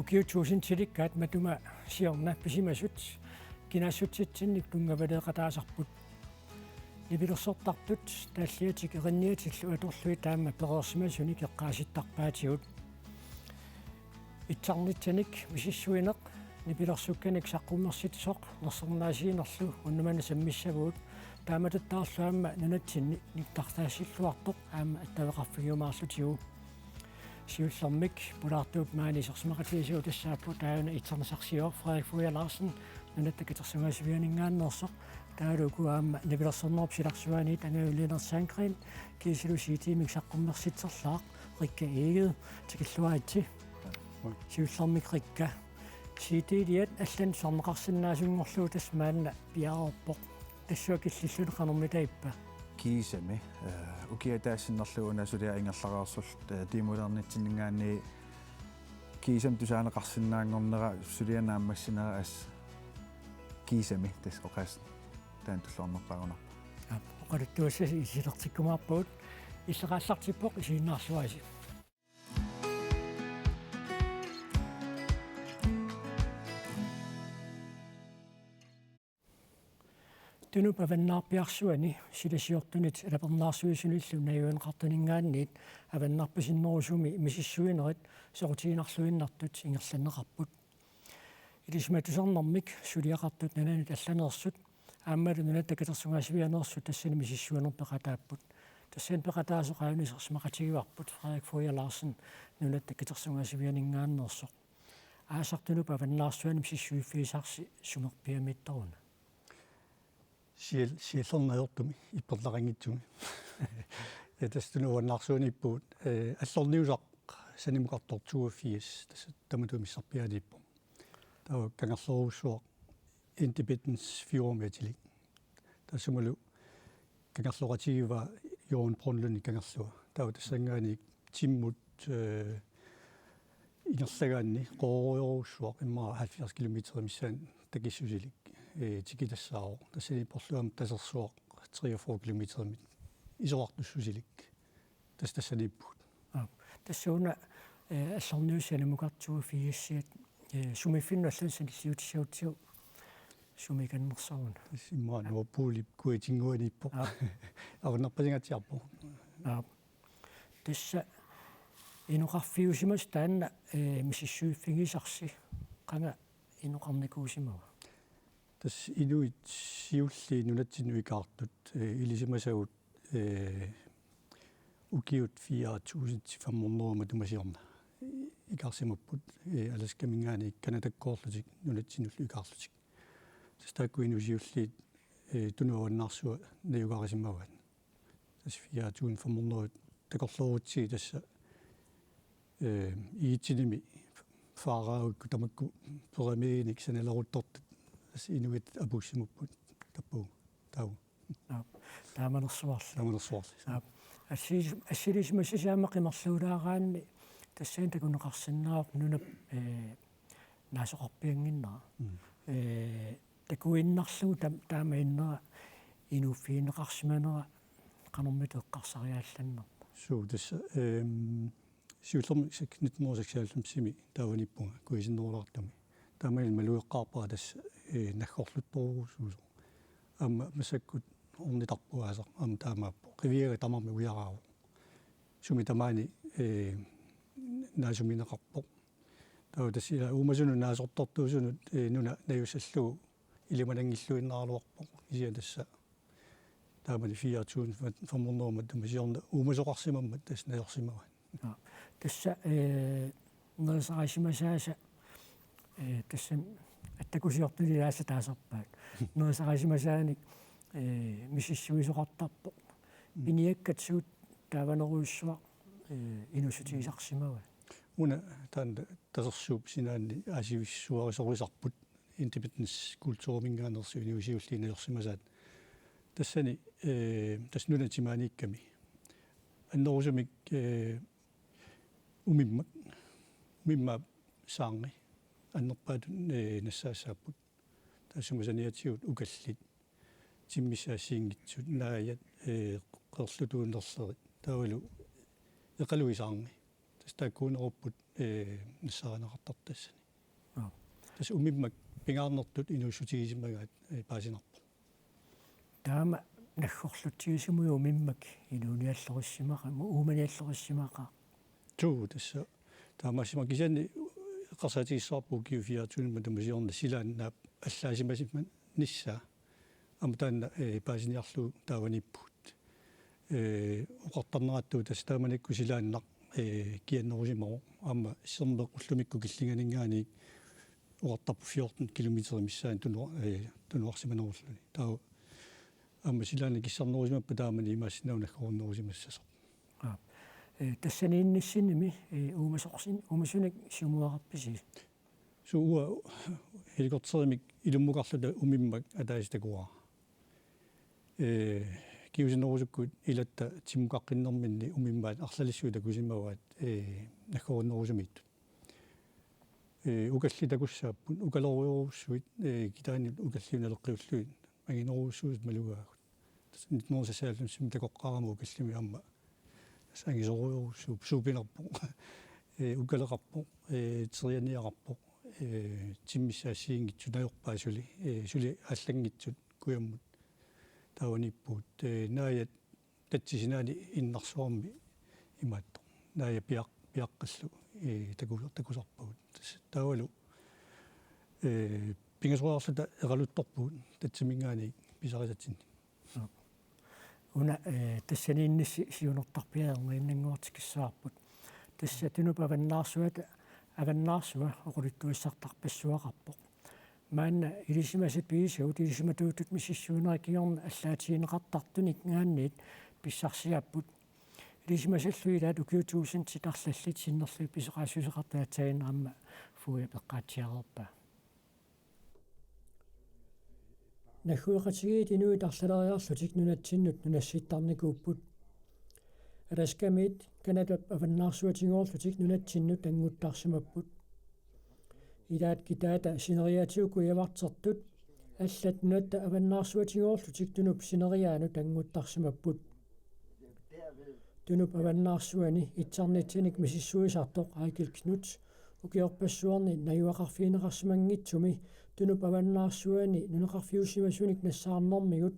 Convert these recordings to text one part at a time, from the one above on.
ukiutuusin tilikkaat matuma siorna pisimasut kinaassutitsinnik tungavaleeqataasarput nipilersortartut taalliatik erinniatillu atorlui taamma pereersimasuni keqqaasittarpaatigut itsarnitsanik misissuineq nipilersukkanik saqqummersitissoq nersernaasiinerlu unnumana sammissavuut taamatuttaarluaamma nunatsinni niktartaasilluartoq aamma attaveqarfigiumaarlutigu siullermik pulaartuut maani sersimaqatiisugu tassaappu taana itsarnisarsior Frederik Fuja Larsen nunattakitersungaasivianingaannersoq taaluku aamma nipilersernerp silarsuaniit angauliinersaankrin kiisilusiitiimik saqqummersitserlaaq rikka eeged tikilluaitsi siullermik rikka siitiiliat allan sorneqarsinnaasungorluu tasmaanna piaorpoq тассуакиллиллуни канормитаиппа киисами укиатаассиннерлугуна сулиа ингерлараерсул тимулернитсиннгаани киисам тусаанеқарсинаангорнера сулианааммассинера ас киисами тас оқас таан туллорнерпаагунарпа оқалуттуассаси исилертиккумаарпуут иллеқааллартиппоқ исииннаарлуаси Tunupa vannaarpiarsuani silasiortunit alapernaarsuisunillu najuanqartuningaanniit avannarpasinnerusumi misissuinerit sorutiinarluinnartut ingerlanneqarput ilismatusernermik suliaqartut nananit allaneersut aammalu nunattakitersungaasivianeersut tassani misissuanerpeqataapput tassan peqataasoqauni sersimaqatigivarput Frederik Fuja Larsen nunattakitersungaasivianingaannersoq aasartunupa vannaarsuani misissuiffiisarsi sumerpiamittoruna сиаллернаёртуми ипперлақангитсуми тастунуаннарсууниппуут аллорниусақ санимукартортуаффиас тасса таматуумиссарпиалиппо таа кангерлоруссуақ Independence фиормиатилик тассумалу кангерлоратигива Joen Brunlund кангерлуа таа тассангаани тиммут ингерлагаанни қоориоруссуақ иммаа 70 км миссаан такиссусилик тикитассааро тассани порлуам тасерсуақ 43 км исоартуссусилик тассаниппут тассууна аллорниусанимукартуаффиассиат сумиффинналлунсани сиутиссаутсиу сумиканнерсаруна иммаа нуаппуулип куитингуаниппо авнарпасингатиарпо тасса инуқарфиусимас таанна мисиссуиффигисарси қанга инуқарникуусимава тас инуит сиулли нунатсинуикаартут илисимасагут укиут 4500 тумасиорна икарсимаппут аласкамингаани канатаккоорлутик нунатсинуллу икаарлутик тастааккуину сиулли тунуаннарсуа наюгарисимават тас 4500 такорлоорутси тасса иитсиними фаараагукку тамакку перамииник саналеруттортут ас инуит апуссимуппут таппу тау тааманерсуарла ассилисмассисаамақимерлуулаагаанни тассаан такунеқарсиннаақ нунап наасоқарпиангиннера такуиннарлугу таамаиннера инуффиинеқарсиманера қанормит эққарсариаалланнерпа суу тасса сиуллерми 1996 тааваниппунга куисиннерулаартами таамаил малуеққарпаа тасса наггорлутторуусуусо амма масаккут орнитарпуаасақ ам таамааппо қивиага тамарми уяраару суми тамаани наасуминеқарпоқ таа тассила уумасуну наасортортуусунут нуна наюсаллугу илиманангиллуиннаарлуарпоқ исиа тасса таамани 4500 тамасиорна уумасоқарсимаммат тасс наёрсимава тасса нерсарисимасааса тасса аттакусиортулилааса таасерпаат нерсарисимасааник мисиссуисоқартарпо иниаккатсуут тааванеруйуссуа инусутигисарсимава уна таан тасерсууп синаанни аасивиссуарисорисарпут Independence культуурмингаанерсуини усиуллиинерсимасаат тассани таснунатимааникками аннерусумик умимма саанги аннерпаат нассаассааппут тассумасаниатигут укаллит тиммисаассиингитсут нааят қерлутууннерлери таавалу эқалуисаарни тааккуунеруппут нассаранеқартартассани тас умиммак пингаарнертут инуссутигисимагаат паасинарпо таама наггорлутигисимуйу миммак инууниаллориссимаqa ууманиаллориссимаqa туу тасса таамассима кисани қарсаатигиссаарпу киуфиаатуунма тамасиорна силааннаап аллаасимасимман ниссаа амтаанна паасиниарлу тааваниппут уқартарнерааттуу тас тааманикку силааннақ кианнерусимаро аама иссернеқ уллумикку киллинганингаани уқартарпу 14 километри миссаан тунуарсиманеруллуни таа аама силаана киссарнерусимаппа таамани имаассинауна тассаниинниссиними уумасуник сумуарапписи сууа хеликоптеримик илуммукарлута умиммак атааситакуа киусинерусуккут илатта тиммукаққиннэрминни умиммаат арлалиссуи такусимаваат наггоруннерусумитту укалли такуссааппут укалориоруссуит китаани укаллиуналеққиуллуит магинеруссуут малугаагут нитнерсасааллум симтакоққарама укаллими амма сангисоруйоруссуу суупинерпо укалеқарпо терианиақарпо тиммиссаассиингитсу наёрпаасули сули аллангитсут куяммут тааваниппут наая татсисинаани иннарсуарми имаатто наая пиаққаллу такусарпагут таавалу пингасуарлута эралутторпуут татсимингаани писарисатсинни уна тассанииннисси сиунертарпиаерниннангуартикиссаарпут тассатунупа аваннаарсуа оқулиттуиссартарпассуақарпоқ маанна илисимаси пиисуут илисиматуутут миссиссуунерикиорна аллаатигинеқартартуник гаанниит писсарсиаппут илисимасаллуилаат укиутуусин ситарлаллит синнерлуи писоқаассусеқартаатсагинерамма фуя пеққаатиарерпа нахуеқатигиит инуит арлалериарлутик нунатсиннут нунасситтарникууппут араскамит канадап аваннаарсуатингоорлутик нунатсиннут ангуттаарсимаппут илаат китаата синериаатиуку явартертут аллат нуатта аваннаарсуатингоорлутик тунуп синериаанут ангуттаарсимаппут тунуп аваннаарсуани итсарнитсиник мисиссуисартоқ аакилкнут укиорпассуарни наюақарфиинеқарсимангитсуми тунуп аваннаарсуани нунеқарфиуссимасуник нассаарнэрмигут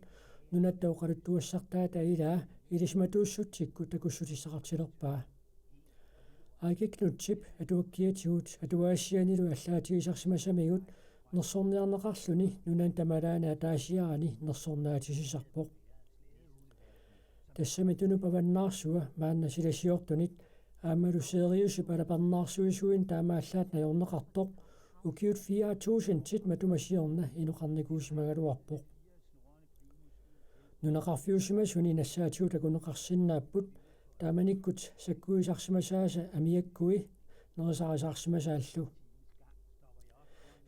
нунаттауқалуттуассартаата илаа илисматууссутсикку такуссутиссақартилерпаа аакикнутсип атуаккиатигут атуаассианилу аллаатигисарсимасамигут нерсорниарнеқарлуни нунан тамалаана таасиарани нерсорнаатисисарпоқ тассами тунуп аваннаарсуа маанна силасиортунит аамалу сериуси палапарнаарсуисуин таамааллаат наёрнеқартоқ укиут 4000 тит матумасиорна инуқарникуусимагалуарпоқ нунеқарфиусимасуни нассаатиута кунеқарсиннааппут тааманиккут саккуисарсимасааса амиаккуи нерисарисаарсимасааллу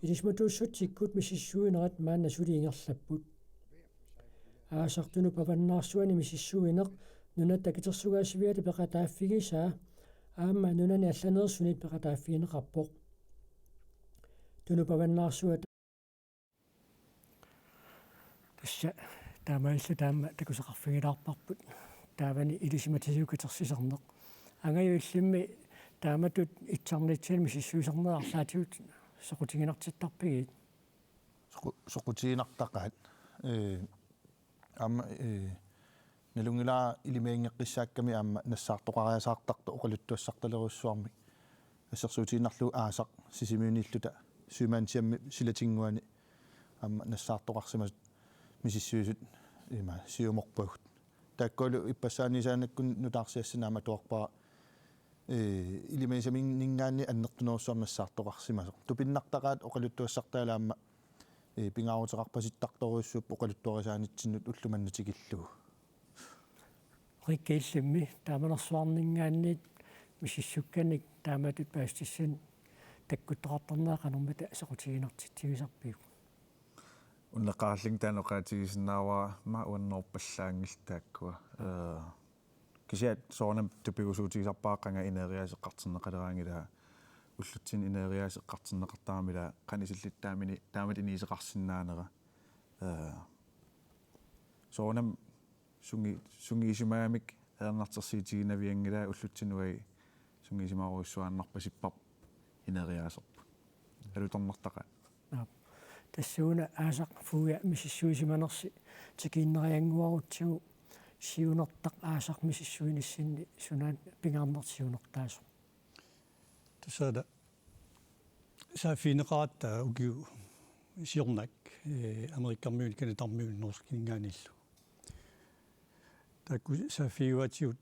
илисматууссутсиккут мисиссуинерат маанна сулиингерлаппут аасартуну паваннаарсуани мисиссуинеқ нунатта китерсугаасивиали пеқатааффигисаа аама нунани алланерсунит пеқатааффигинеқарпоқ туну паваннаарсуат тасса таамааллу таама такусеқарфигилаарпарпут таавани илисиматисиукитерсисернеқ ангаюиллимми тааматут итсарнитсиан мисиссуисернеарлаатиут соқутигинартиттарпигит соқутигинартақаат амма налунгилаа илимеингеққиссаакками аама нассаартоқариасаартарта оқалуттуассарталеруссуарми ассерсуутигиннарлу аасақ сисимиуниллута сумаансиамми силатингуани аама нассаартоқарсимас мисиссуисут има сиуморпагут таакколу иппассааниисаанаккун нутаарсиассинаама туарпаа илимеисаминнингаанни аннертунерусsuarнассаартоқарсимасо тупиннартақаат оқалуттуассартаалаама пингаарутеқарпаситтарторуйуссууп оқалуттуарисаанитсиннут уллуманнутигиллугу риккеиллимми тааманерсуарнингаанниит мисиссукканик тааматут паастиссин таккуттоқартарнеақанэрмата соқутигинартитсигисарпиу уннеқаарлин таанеқаатигисиннааваа ма уаннерпаллаангил кисиат соонам тупигусуутигисарпааққанга инериасеққартиннеқалераангила уллутсин инериасеққартиннеқартарамила қанисиллиттаамини таамат инисеқарсинаанера соонам сунгиисумаамик ернартерсиитигинавиангила уллутсинуай сунгисимаруissuaannарпасиппап инериаасерпу алуторнартаqa тассууна аасақ фуя мисиссуисиманерси тикииннериангуарутсигу сиунертақ аасақ мисиссуиниссинни сунаан пингаарнертсиунертаасо тассаада саафинеқаратта угиу сиорнак америккармиун канатармиун норскингааниллу такку саафиуатиут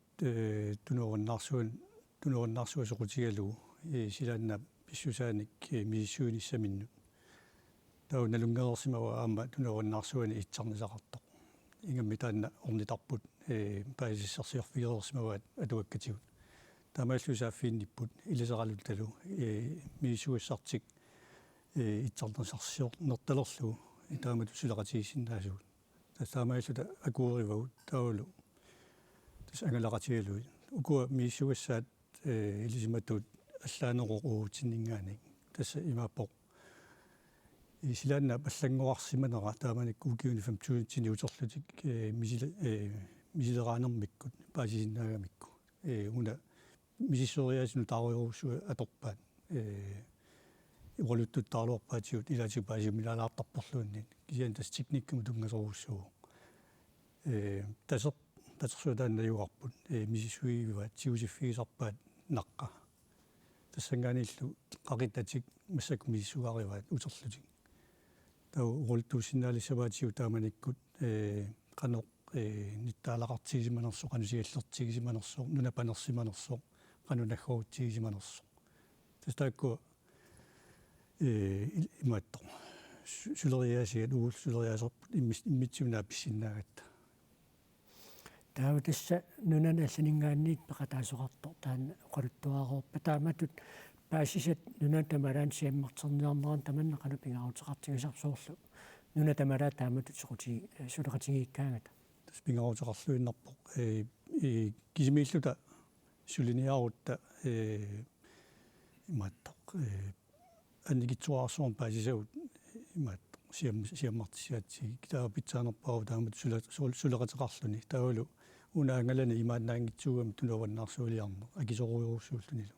тунуорнаарсуа соқутигалу силаанна писсусааник мисиссуиниссаминну тау налунгерсимава аама тунуорнаарсуани итсарнисақартоқ ингамми таанна орнитарпут паисиссарсиорфигерерсимава атуаккатигут таамааллу сааффиинниппут илисералутталу мисиссуиссартик итсарнерсарсиор нерталерлу итаамату сулеқатигиссиннаасуут тассаамааллута акууривагут таулу тас ангалақатигалуит укуа мисиссуиссаат илисиматут аллаанеқоруутиннингааник тасса имааппоқ исилаанна паллангуарсиманера тааманик укиуни 25 утерлутик мисилераанермиккут паасисиннаагамикку уна мисиссориасину тааруйоруссуа аторпаат уралуттут таалуарпаатиут илаатиу паасимилаалаартарпорлуунни кисиан тас техниккаму тунгасоруссуу татерсуа тааннаюарпут мисиссуивива тиусиффигисарпаат наққа тассангааниллу қақитатик массаку мисиссуаариваат утерлутик тау уралтуусиннаалиссаваатиу тааманиккут қаноқ ниттаалақартигисиманерсо қанусигаллертигисиманерсо нунапанерсиманерсо қанунаггоутигисиманерсо тастаакку имаатто сулериаасиат уулсулериаасерпут иммитсунаа писсиннаагатта таава тасса нунана алланингаанниит пеқатаасоқартор таана оқалуттуаарорпа тааматут паасисат нуна тамалаан сиаммартерниарнеран таманна қану пингаутеқартигисарсуурлу нуна тамалаа тааматут соқути сулеқатигииккаангата тас пингаутеқарлуиннарпоқ кисимииллута сулиниарутта имааттоқ аннигитсуаарсуун паасисагут имаатто сиаммартиссаатсиги таа питсаанерпаа таамат сулеқатеқарлуни таулу унаангалани имааннаангитсуугами тунуаваннаарсуулиарнер акисоруйоруссууллунилу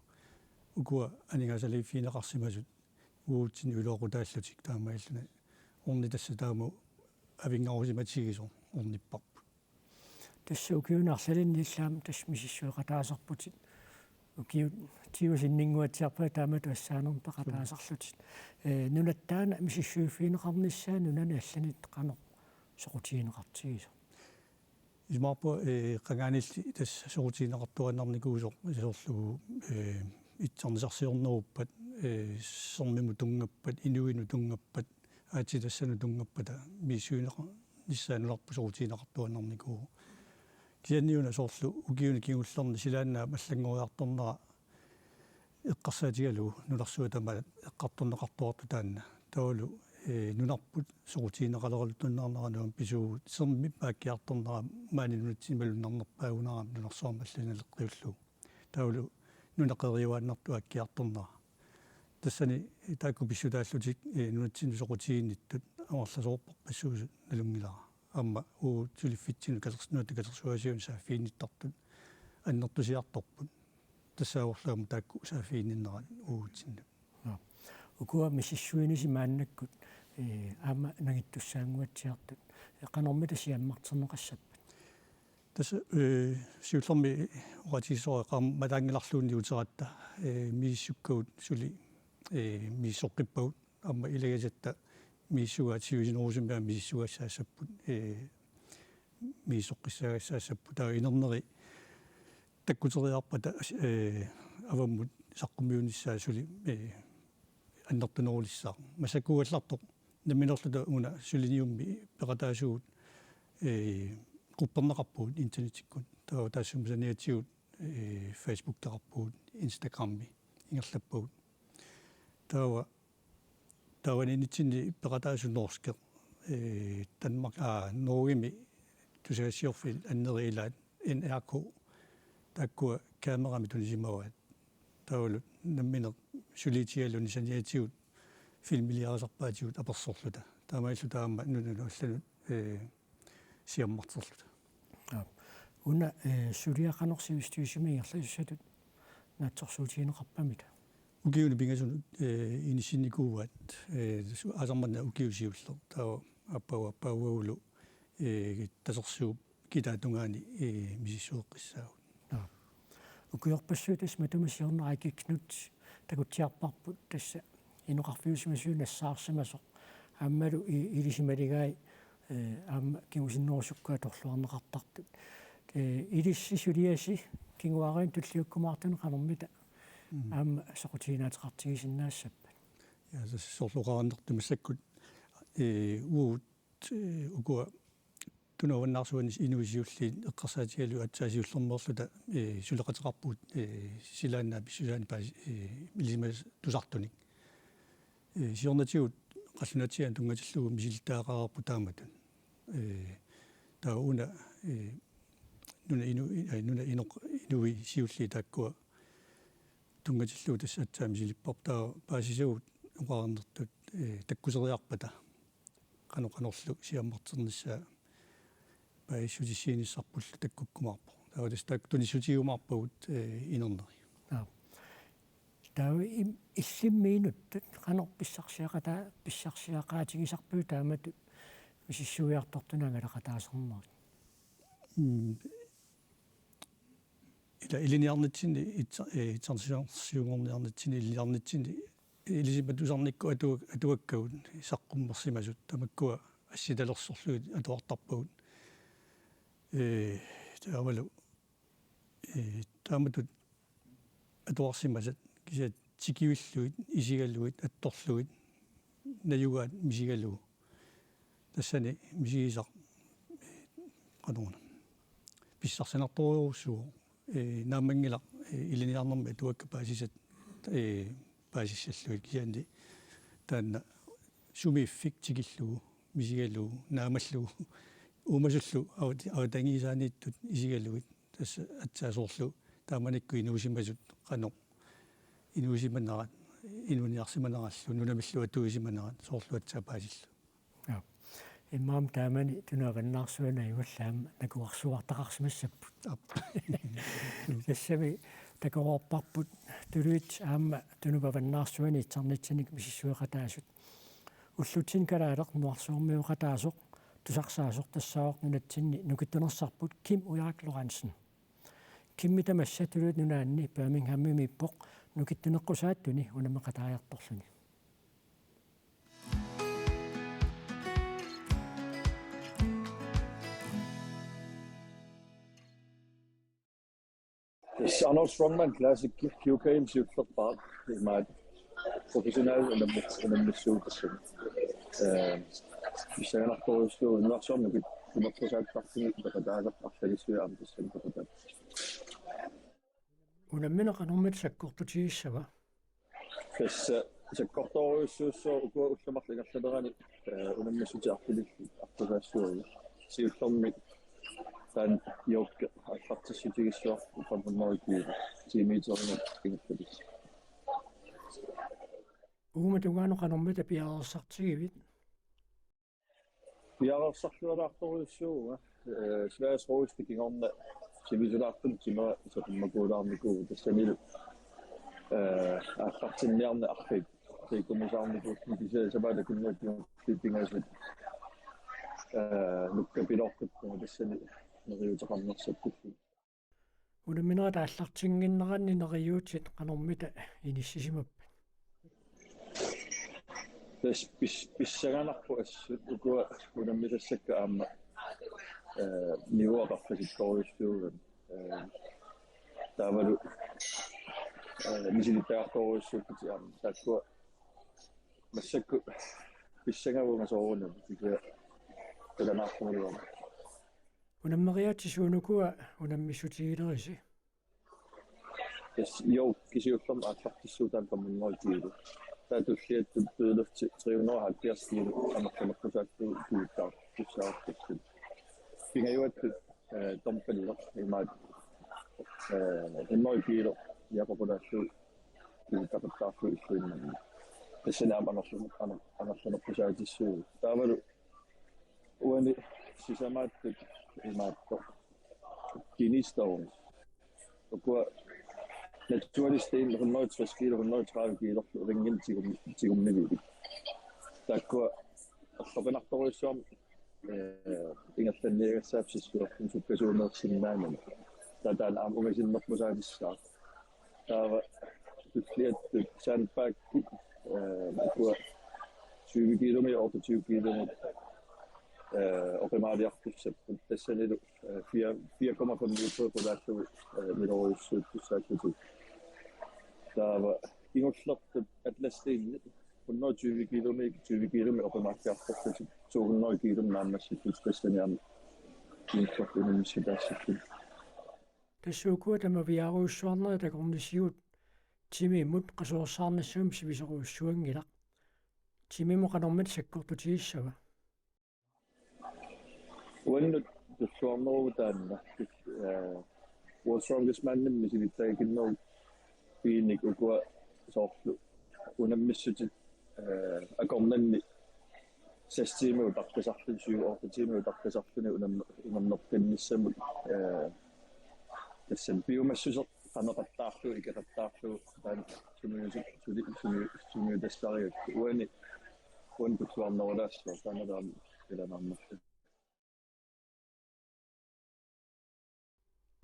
укуа анигасалиффинеқарсимасут уутсини улоорутааллутик таамаиллуна орни тасса тааму авингаарусиматигисо орниппарпу тасса укиунарлалинниллаам тас мисиссуеқатаасарпутит укиу тиусиннингуатсиарпа таамату ассаанерм пеқатаасарлутит нунаттаана мисиссуиффинеқарниссаа нунана алланит қанер соқутигинеқартигисо исмарпо қангаанилли тас соқутигинеқартуаннарникуусо исоорлугу итсарнисарсиорнеруппат сэрмиму тунгаппат инуину тунгаппат аатитассану тунгаппата мисиунеқа ниссаануларпу соқутигинеқартуаннарникуу кианниуна соорлу укиуни кигуллерни силааннаа маллангориарторнера эққарсаатигалу нуларсуа тама эққарторнеқартуарту таанна таулу нунарпут соқутигинеқалералуттуннаарнерануам писуу серми пааккиарторнера маанинунатсималуннарнерпаагунарам нунарсуамаллунелеққиуллу таулу нунеқериуааннарту аккиарторнера тассани таакку писсутааллутик нунатсину соқутигинниттут амарласоорпоқ пассуусут налунгилара амма уу тулиффитсину калерснуатта калерсуасиун сааффиинниттартут аннертусиарторпут тассааорлаагу таакку сааффиинниннерат уутсинна укуа мисиссуиниси мааннаккут аама нагиттуссаангуатсиартут эққанорми тасиаммартернеқассаппат тасса сиуллерми оратисоо матаангиларлуунни утератта мииссуккаут сули мииссоққиппагут аама илагасатта мииссуга тиусинерусумиа мииссугассаассаппут мииссоққиссаагассаассаппут таа инернери таккутериарпата аваммут саққумиуниссаа сули аннертунерулиссаа масаккугаллартоқ наминерлута уна сулиниумми пеқатаасуут группернеқарпуут интернетиккут таа таассумсаниатигут Facebook тақарпуут Instagram-ми ингерлаппуут тааванинитсинни пеқатаасу норскер Danmark Norgemi тусаасиорфил аннериилаат NRK таккуа камерами тунисимаваат таулу намминер сулитиалуни саниатигут филмилиарасарпаатигут аперсорлута таамаиллу таама нунулуалланут сиаммартерлута уна сулиақанерсивистуисими ингерласусатут наатсорсуутигинеқарпамита ukiuni pingasun inisinikuuat asammanna ukiusiullor taa apauaulu tasorsuup kitaatungaani misissuoqqissaavut ukиорпассуутас матумассиорнаракикнут такутсиарпарпут тасса инеқарфиусимасуун нассаарсимасоқ ааммалу илисималигаи аама кигусиннерусуккуа торлуарнеқартартут илиссисулиаси кингуариин туллиуккумаартуне қанэрмита аама соқутигинаатеқартигисиннаассаппа ja сорлуқарнертумассаккут уут укуа тунаваннарсуанис инуисиуллиин эққарсаатигалу атсаасиуллермерлута сулеқатеқарпуут силааннаа писсусаани паа илисимас тусартуник сиорнатигут қаллунатиан тунгатиллугу мисилтаақарарпу тааматун тауна нуна инуи сиулли тааккуа тунгатиллугу тассаатсаа мисилиппар таа паасисагут уқарнертут таккусериарпата канорлу сиаммартернissaа паиссутиссииниссарпуллу таккуккумаарпо тааватас таак тунissutiумаарпагут инернери таа иллиммиинуттут канорписсарсиақатаа писсарсиақаатигисарпуу таамату мисиссуиартортунангалақатаасернери ила илиниарнитсини итсарнисиунгорниарнитсини илиниарнитсини илисипатусарникку атуаккагут саққуммерсимасут тамаккуа асситалерсорлуит атуартарпагут таавалу тааматут атуарсимасат кисиат тикиуллуит исигаллуит атторлуит наюгаат мисигаллугу тассани мисигисақ qanuna писсарсинарторуусуу наамангила илиниарнэрми атуакка паасисат паасиссаллуит кисианни таанна сумииффик тикиллугу мисигаллугу наамаллугу уумасуллу аутангисаанииттут исигаллуит тасса атсаасоорлу тааманикку инуусимасут qano инуусиманерат инуниарсиманераллу нунамиллу атуисиманерат соорлуатсаа паасиллу иммаам таамани тунаваннаарсуана юаллаама накуарсуартақарсимассаппут тассами такоорпарпут тулуит аама тунуваваннаарсуани итсарнитсаник мисиссуеқатаасут уллутсин калаалеқ нуарсуормиуқатаасоқ тусарсаасоқ тассаоқ нунатсинни нукиттунерсарпут ким уярак лорансен киммита массатулуут нунаанни Birmingham-миппоқ нукиттунеққусааттуни унамеқатааярторлуни Arnold Strongman Classic QKM Superpark is my professional en dan met zo tussen. We zijn nog voor zo nog zo met die nog zo uitpakken dat het daar achter is weer aan te zijn dat. унамминеқанэрмат Dus ze kort over zo ook wel zo makkelijk als je eraan unammisutiarpilik aqqusaassuugi siullermi taan jook aqartissutigissuar uqammermorikii tiimiitorina kingertulis ууматугаанеқанэрмата пиареерсартигивит пиареерсарлуалаарторуйуссууга Sveriges Rådhusste kingorna sivisularpun timera soqimmakuulaarniku tassamil aqartinniarna arfik tiikumisaarniku tisaasapaala kunnuuttiun tippingaasut nukkapilorqut tassani neriuteqarnersappukku унамминерата аллартингиннеранни нериуутит qanэрмита иниссисимап писсаганарпу ассут укуа унаммисассакка аама нивоақарфасиккоруйссууган таавалу мисилитаарторуйссууккути аама тааккуа массакку писсагавунга соорунам тикиа таганаарпумалуама унаммериатсисуунукуа унаммиссутигилериси jo kisiullum aqartissууtaan kammunngoritiilu taatulliat tuulufti 370 kilo amarkamerkusaattu kuuttaa tussaartussut pingajuattu tompanilo imaat emmoritiilo yaqoqulaassu kuuttaqattaartu issuinnan tassanaam anersunerkusaatissuugu taavalu uani sisamaattuk imaatto kinistaunis ukua naturligsten 160 kilo 130 kilo ringin tigumnivik takkua artoqinartoruissuam ingertanniagassaappsissuarpun sukkasuunersinnaanami tataan ungasinnermusaalissaa taava tulliattut sandbagki takkua 20 kilomi 28 kilomi oqimaaliartussapput tassanilu 4,5 liter qulaattu mileruissuuttussaakkutu taava ingullertut atlastiinni 120 kilomi 20 kilomi oqimaartiartortuti 200 kilomi naammassitut tassaniam ingullertunimissitaassakku тассуукуа тама виаруйссуарнери такорнисиут тимиммут qasuorsaarnissuum сивисоруйссуангилақ тимимо канормит саккортутигиссава uannut tussuarneruutaanna World Strongest Man-nimmi silittaagikinneru piinik ukua soorlu unammissutit akornanni 6 timer tarkasartun 7 timer tarkasartuni unamnerpinnissamut тассам биомассусер qanaqattaarlu икеқаттаарлу таан сумиу тастариак уани tussuarnerulaassua танадаам иланарнарта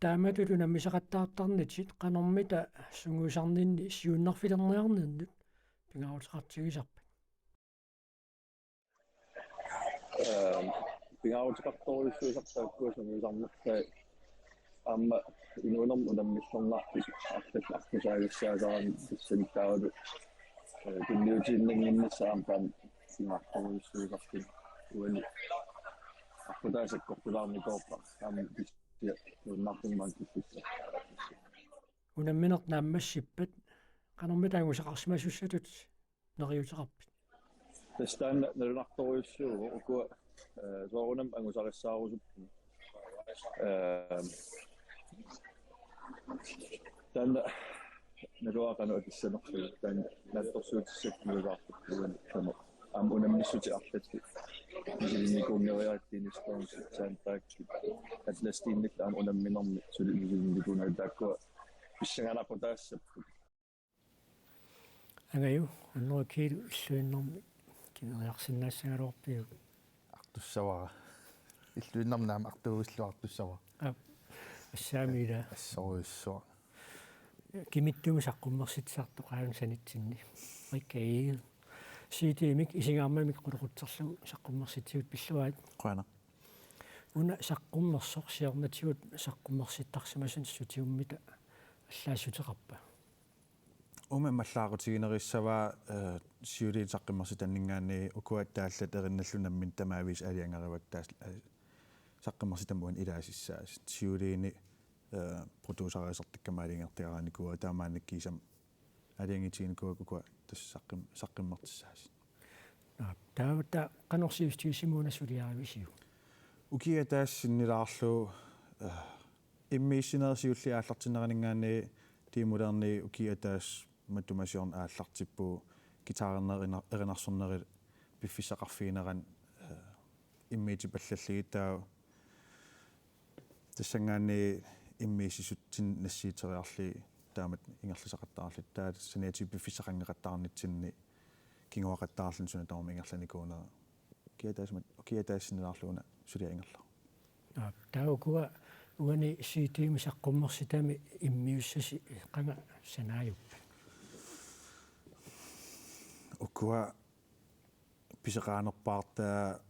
тааматулу наммисақаттаартарнитит канормита сунгуусарнинни сиуннарфилерниарниннут пингаутеқартигисарпат пингаутеқарторуиссуисартааккуа сунгуусарнерта амма инуунерм унаммиллорнаарпис артассаагассаасаран тассанитаавалу тунниутииннангиннссаам таан симаарторуиссуисартин уани аппутаасаккортулаарникоорпа аама писиа нуннартуммаан киссисса унамминерт нааммассиппат канормитаагусақарсимасуссатут нериутеқарпит тастаан налунарторуиссуу укуа соорунам ангусариссаарусуппу таан налуақану атиссанерсу таан натторсуутиссаккулугаартугуан тама ам унаммиссути арлатти мисилинникууннериааттиинистаан саантаакки атластиинниклаан унамминерми сулимисилинникуунаа тааккуа писсангалаппутаассаппу агаю аннерукиилу иллуиннэрми кинериарсинаассагалуарпиу артуссавара иллуиннарнаама артугуиллуартуссава ассаамиила ассоруиссуа кимиттуми саққуммерситсаарту qaavun sanitsinni риккаи ситимик исигаармамик quluqutserlugu саққуммерситсигут пиллуаат қуана уна саққуммерсорсиарнатигут саққуммерситтарсимасан сутиуммита аллаассутеқарпа уме маллаарутигинериссаваа сиулиит саққиммерситаннингаани укуат тааллат эринналлунаммин тамаавис алиангаривак таас саққиммерситамуан илаасиссаас сиулиини продусариасертаккамаалингертиарааникуа таамаанаккисам алиангитигникуа кукуа тас саққиммертиссаас таавта канорсиустигисимуна сулиаависиу укиа таассиннилаарлу иммиссинерсиулли ааллартинеранингаани тимулерни укиа таас матумасиорн ааллартиппу гитаарнерина эринарсорнери пиффисақарфигинеран иммити паллаллигитаа тассангаани иммиисисуттин нассиитериарли таамат ингерлисақаттаарлит таат саниати пиффисақангеқаттаарнитсинни кингуақаттаарлун суна таама ингерланикуунера киатаассинилаарлуна сулиаингерла таукуа уани ситими саққуммерситами иммиуссаси қанга санааюппа укуа писеқаанерпаартаа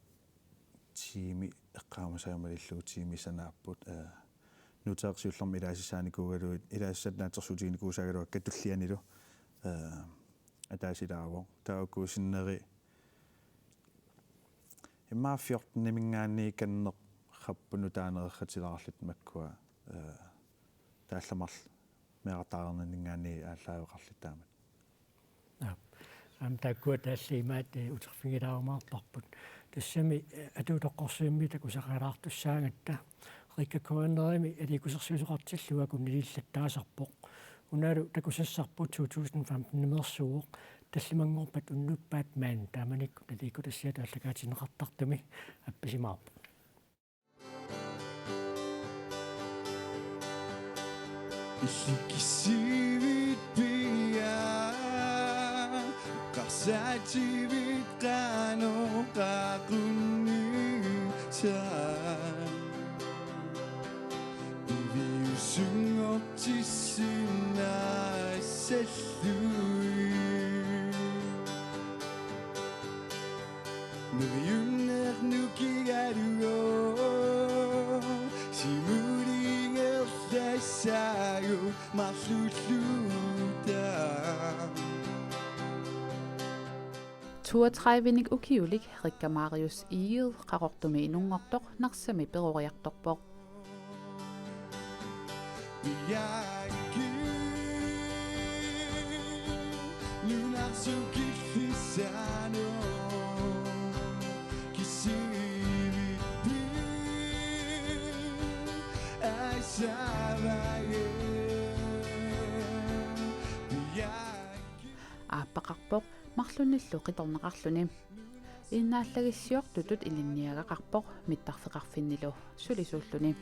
тими эққаамасаамалиллуу тими санааппут нутеерсиуллерми илаасисааникуугалуит илаассатнаатерсутигникуусаагалуак каттуллианилу атаасилааво таакуусиннери иммааффиортнимингаани каннеқ хаппуну таанерерхатилаарлут маккуа таалламарл меартаарнингаани ааллаавеқарлит таамат ам таккуа тааллимаат утерфигилаармаарпарпут тассами атуутоққорсуимми такусақалаартуссаагатта риккакуаннерими аликусерсуусоқартиллуа куннилиллаттаасарпоқ унаалу такусассарпут 2015 нумерсууоқ таллимангорпат уннуппаат маан тааманикку талиикку тассиа тааллагаатинеқартартуми апписимаарпу Illikissivit pia Qarsativit qano qaqunnita Iviusungortissinna issallui Nuyunnernukigalugo Simulingerlassagu marlulluta 32-ник укиулик Рикка Мариус иил qaqortumi inunngortoq narsami peroriartorpoq Biaki Lunarsukillissano Kisivitpi Aisavaye Biaki ааппақарпоқ марлуниллу қиторнеқарлуни иннааллагиссиортутут илинниагақарпоқ миттарфеқарфиннилу сулисууллуни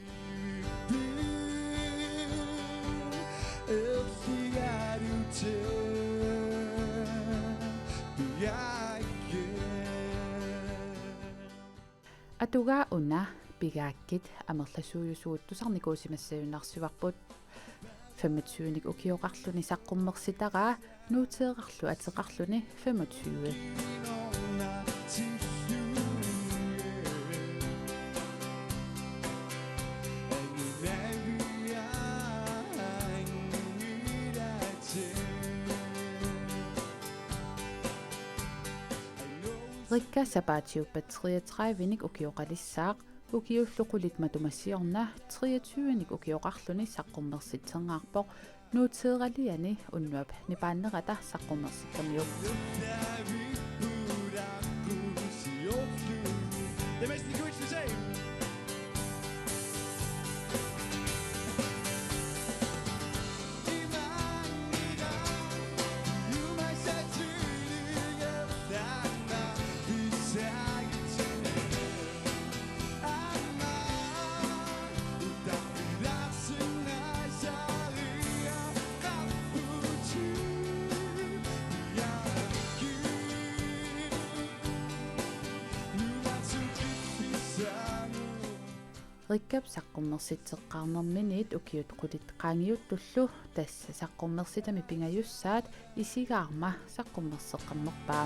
атугаа уна пигааккит амерласууюсууттусарникуусимассаюннарсиварпут 25-ник укиоқарлуни саққуммерситараа нуутеэқарлу атеқарлуни 25 Rikka sapaatiuppat 33-nik ukioqalissaaq ukiulluqulit matumassiorna 23-nik ukioqarluni saqqummersitserngаарpoq nuuteeraliani unnuap nipaannerata saqqummersittermiu Det mest egoistiske sag. Rikkap saqqummersitseqqaarnerminiit ukiut qulit qaangiuttullu tassa saqqummersitami pingajussaat isigaarma saqqummerseqqammerpaa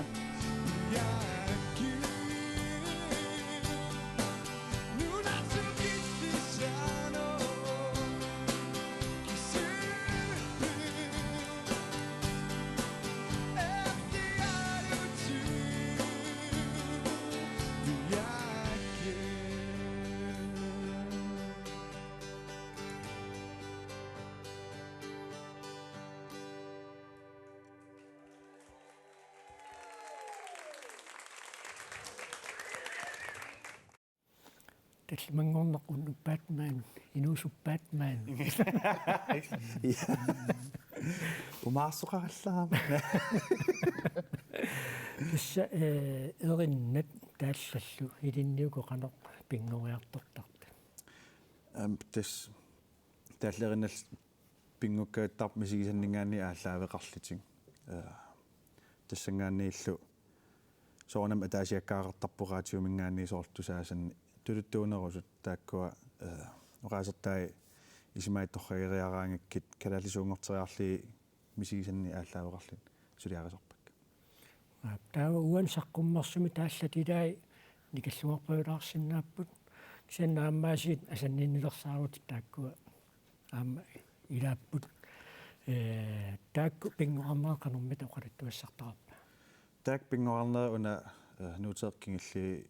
талмангорнеқ унну Batman инуусу Batman умаарсоқараллаама кисса эриннат тааллаллу илинниуко қанеқ пингориартортарта тас тааллериннал пингуккааттар мисигисаннингаани ааллаавеқарлитиг тассангааннииллу соорнам атаасиаккаақартарпораатиумингаанни соортусаасанни тулуттуунерусут тааккуа оqaасертай исимаитторрагериараангаккит калаалисуунгортериарли мисигисанни ааллаавеқарлит сулиарисорпак таава уан саққуммерсуми тааллатилаи никаллуарпаюлаарсинааппут кисаннаамаасиит асанниннилерсаарут тааккуа аама илааппут таакку пингорамаа канормит оқалаттуассартараппа таак пингорарнера уна нуутеэккингилли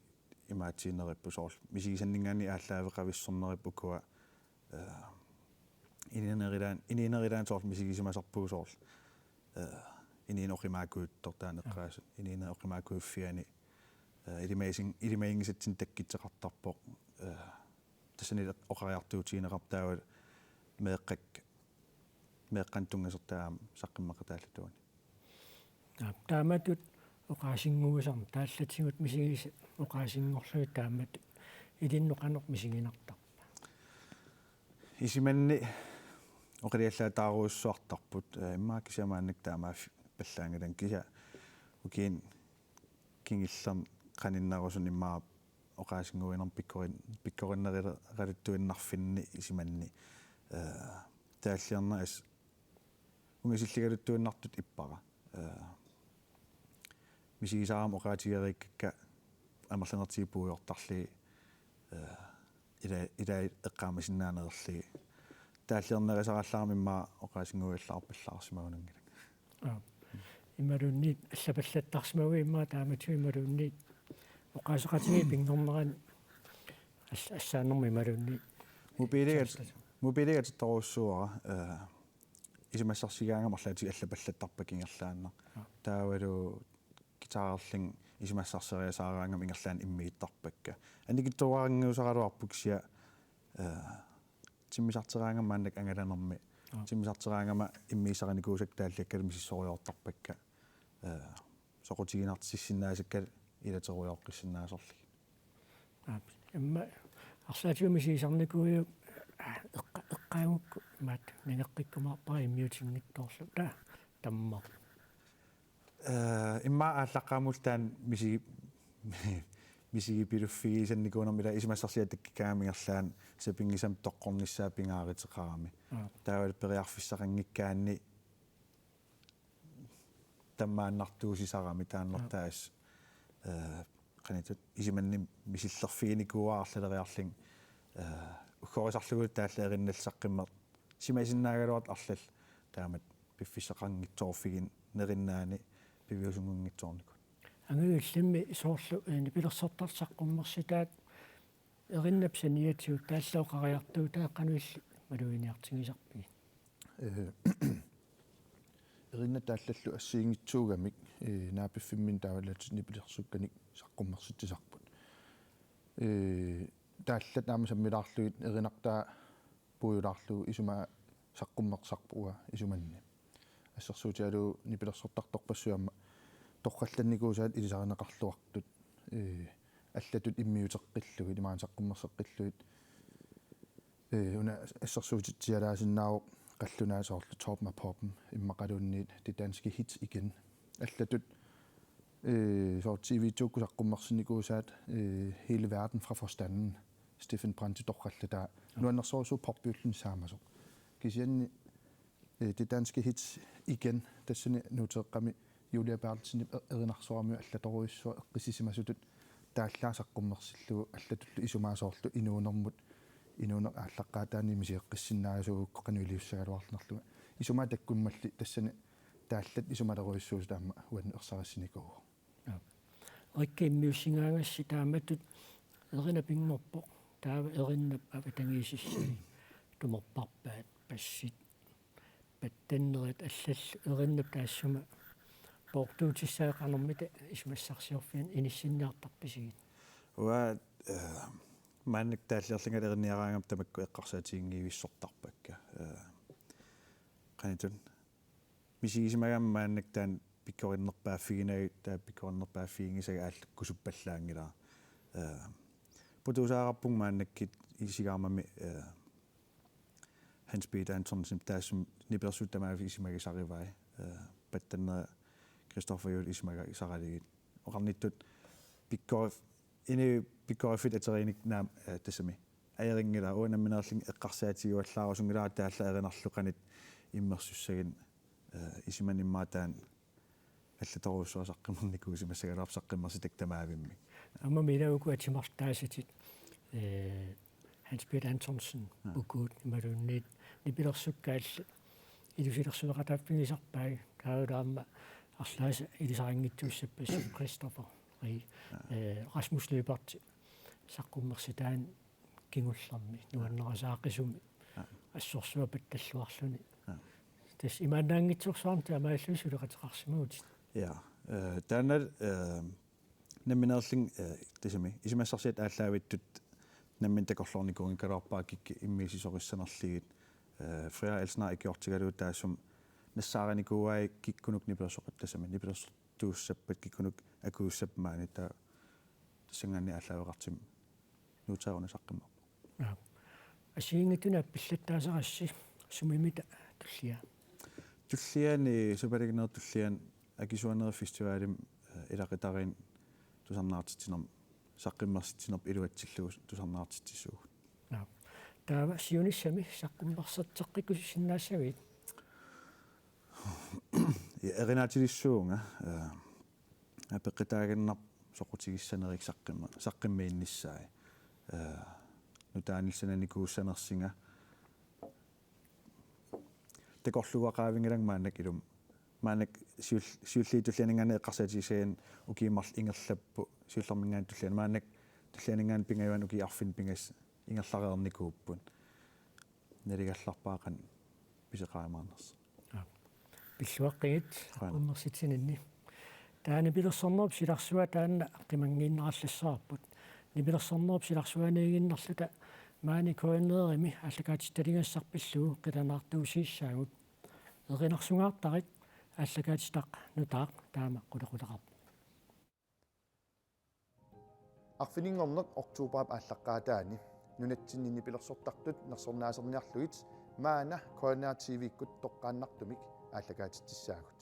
имаатиинериппусоор мисигисаннингаани ааллаавеқависсорнериппу куа ининерилаан соор мисигисимасарпуусоор ининеқимаакуиттортаанеққаасут ининеқимаакуиффиани илимаингисатсин таккитсеқартарпоқ тассани оқариартуутиинеқартаавал меэққан тунгасертаам саққиммақатааллатуани тааматут оқаасингуусарм тааллатсигут мисигис оқаасингорлуи таамат илинноқанеқ мисигинартарпа исиманни oqiliallaa taaruussuartarput immaakisiamaannik taamaaf pallaangalan kisa ukiin kingillam qaninnarusun immaa oqaasinguinern pikkorinneriluttuinnarfinni isimanni taalliarna as ungisilligaluttuinnartut ippara misigisaaram oqaatigeriikkakka амерланертигипуйортарли ила эққаамасиннааnerli тааллернерисараллаарми имма оқаасингуиллаарпаллаарсимагунангила ималунниит аллапаллаттарсимагуи имма таамату ималунниит оқаасеқатиги пингорнеран ассаанерми ималунниит мобилигат торуссуара исимассарсигаангамарлаати аллапаллаттарпа кингерлаанна таавалу гитаарлин исимассарсериасаараангам ингерлаан иммииттарпакка аникиттуарангиусаралуарпуксиа тиммисартераангам мааннак ангаланерми тиммисартераангама иммиисараникуусак тааллаккалу мисиссориортарпакка соқутигинартиссиннаасаккал илатеруйоққиссиннаасерли имма арсаатиуми сисарникуйу эққаамукку маат нинеққиккумаарпара иммиутингиттоорлу тамма имма ааллаққаамултаан мисиги пилуффигисанникуунэрмила исимассарсиатаккикаамингерлаан сапингисам тоққорниссаа пингааритеқарами таавал периарфиссақангиккаанни таммааннартуусисарами тааннертаас qanitut isimanni misillерфигиникуаарлалериарлин уггорисарлугут тааллаеринналсаққиммер симасиннаагалуат арлал таамат пиффисақангитсоорфигин нериннаани пивиусунгунгитсоорникут ангиуллимми соорлу пилерсортарсаққуммерситаат эриннап саниатиу тааллаоқариартуу тааққануилли малуиниартигисарпи эринна тааллаллу ассиингитсуугамик наапиффиммин тааваллатит нипилерсукканик саққуммерситсисарпут тааллат наама саммилаарлугит эринартаа пуйулаарлугу исума саққуммерсарпуа исуманни ассерсуутиалу нипилерсортарторпассуамма тоққалланникуусаат илисаринеқарлуартут аллатут иммиутеққиллуги имаан саққуммерсеққиллугит уна ассерсуутитсиалаасиннаавоқ qallunaasорlu Torben og Poppen immaqaluunniit det danske hits igen allatut så TV-jokusaqqummерсиникуусаат hele verden fra forstanden Steffen Brandt torqallata nuannersoorsu popbyllinssaamasoq kisianni det danske hits igen tassani nuuteqqami Julia Bertelsen erinarsoormi allatoruissua eqqisissimasutut taallaasaqqummерсиллугу аллатуллу исумаасоорлу инуунэрмут инуна ааллаққаатаани мисиэққиссиннаасуугукко кануилиуссагалуарлнерлуга исумаа таккуммалли тассани тааллат исумалеруиссуус таама уан ерсарассиникуу риккиммиуссингаагасси тааматут эрина пингорпо таава эриннап аватангиисиссани тумерпарпаат пассит паттаннерит аллаллу эриннап таассума портуутиссаақарнэрмита исмассарсиорфиан иниссиннаартарписигит уа манник тааллерлингалерниараангам тамакку эққарсаатингиивиссортарпакка qanitun мисигисимагам маанник таан пиккориннерпааффигинагу таа пиккориннерпааффигингисага ааллаккусуппаллаангилаа путусаараппуг мааннаккит исигаармами Hans Peter Antonsen таасум нипперсуттамаафисимагисаривай паттаннера Christoffer Juhl исимагисаралигит оқарниттут пиккориф ини пиккорифит атериник наам тассами аерингила уанамминерлин эққарсаатигуаллаарусунгилаа таалла эринарлуқанит иммерсуссагин исиманиммаатаан аллаторуссуасаққимерникуусимассагалаарсаққиммерситак тамаавимми амма милауку атимартаасатит Hans Peter Antonsen ukut малунниит нипилерсуккаалла илусилерсулеқатааппигисарпаи таавалаама арлааса илисарингитсууссаппассу Christopher Rasmus Løberti саққуммерситаан кингуллерми нуаннерасааққисуми ассорсуа патталлуарлуни тас имаанаангитсорсуарн таамааллуисулеқатеқарсимагут я таанал намминерлин тасами исимассарсиат ааллаавиттут наммин такорлорникуун калаарпаакикки иммисисориссанерлигит фриа элснаа икиортигалуу таассум нассаараникууай киккунук нипилерсоқат тасами нипилерсортууссаппат киккунук акууссапмаани таа тассангаани ааллаавеқартим нутааруна саққимма асиингитуна пиллаттаасарасси сумимита tullia Tulliani supaligineer tullian akisuaneri festivaalim ilaqitarin tusarnaartitsinam saqqimmersitsinop iluatsillugu tusarnaartitsisuugut таава сиунissami саққуммарсатеққикусиннаассавит эрinaatilissuunga апеққитаагиннар соқутигиссанерик саққиммииннissaai нутаанилсананикууссанерсинга текорлуақаавингилан маанак илум маанак сиуллиитуллианингаане эққарсаатигисаан укииммарл ингерлаппу сиуллэрмингаан туллиан маанак туллианингаан пингаюан укиарфин пингас ингерлареерникууппун налигалларпаақан писеқаамаарнерс пиллуаққигит саққуммерситсининни таана пилерсорнерп силарсуа таана қимангииннераллассаарпут нипилерсорнерп силарсуанаагиннерлута маани коиннеерими аллагаатитталингассарпиллуу қиланаартуусииссаагут эринарсунгаартарит аллагаатитақ нутаақ таама қулеқулеқарпу арфинингорнеқ октооберап ааллаққаатаани нунатсиннини пилерсортартут нерсорнаасерниарлугит маана координативиккут тоққааннартумик ааллагаатиттиссаагут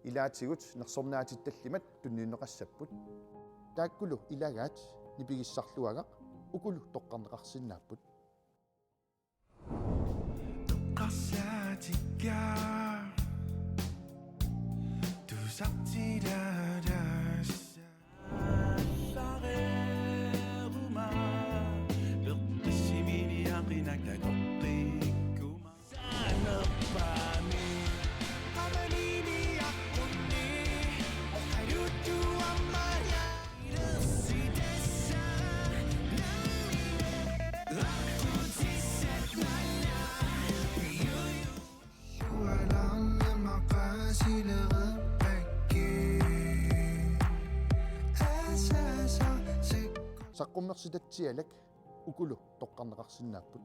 илаатигут нерсорнаатитталлимат тунниунеқассаппут тааккулу илагаат нипигиссарлуагақ укулу тоққарнеқарсиннааппут тоққарсаатикка тусартилаадаас сарерума беққиссимини ақинактакоққиккума санерпами аманини аққунни харуту аммая илэрситесса саққуммерситатсиалак укулу тоққарнеқарсиннааппут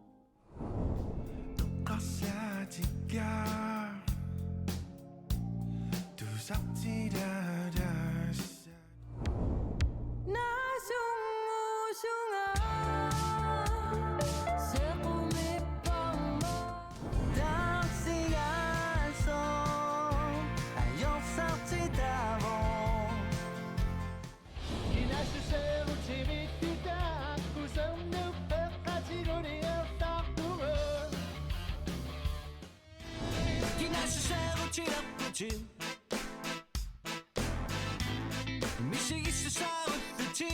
тоққарсаатикка тусартилаадаас насунгусунга секумиппармо таксигаасо аёрсартитаво инасусерутивиттита кусернуппеққатигуниертартугу инасусерутилаппутин мисигиссусаарутти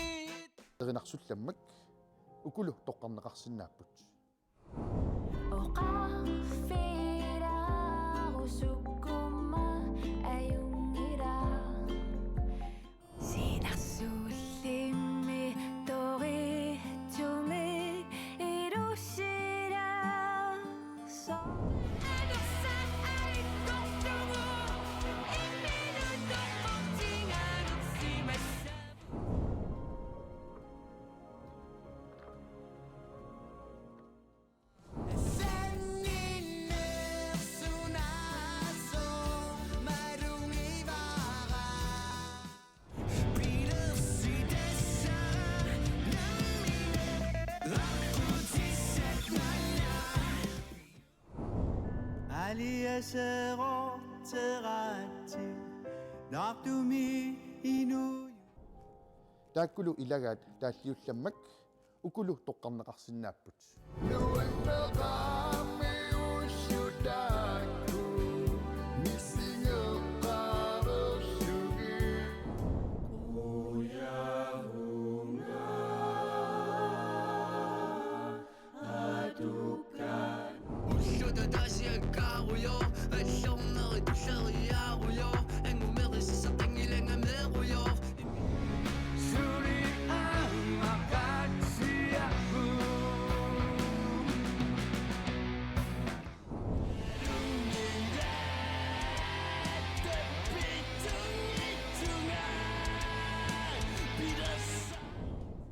эринарсулламмак укулу тоққарнеқарсиннааппут оқарфираарусуккумма аюнгира синарсууллимми торитсуми ирусирасо анерсан аиккортугу имминутто портингаанерсимасса алиасеротерати нартуми ину тааккулу илагаат тааллиулламмак укулу тоққарнеқарсиннааппут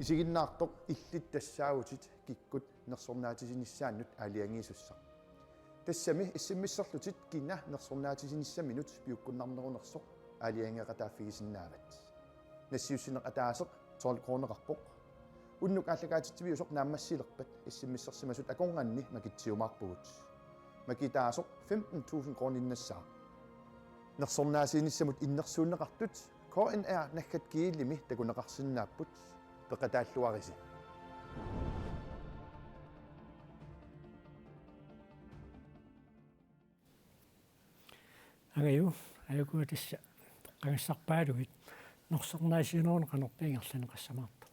исигиннаартоқ иллиттассаагутит киккут нерсорнаатисиниссааннут аалиангиисусса тассами иссиммиссерлутит кина нерсорнаатисиниссаминут пиуккуннарнерунерсоқ аалиангеқатааффигисиннаават нассиуссинеқ атаасеқ 12 кронеқарпоқ уннук ааллагаатитсивиусоқ нааммассилерпат иссиммиссерсимасут аконганни макитсиумаарпугут makitaasoq 15.000 kroninassaa nersornaasiinissamut innersuunneqartut KNR nakkat kiillimi takunaqarsinnaapput peqataalluarisi агаю аюкуатисса qangassarpaaluгит норсорнаасиинерун qanorpiingerlaneqassamaarta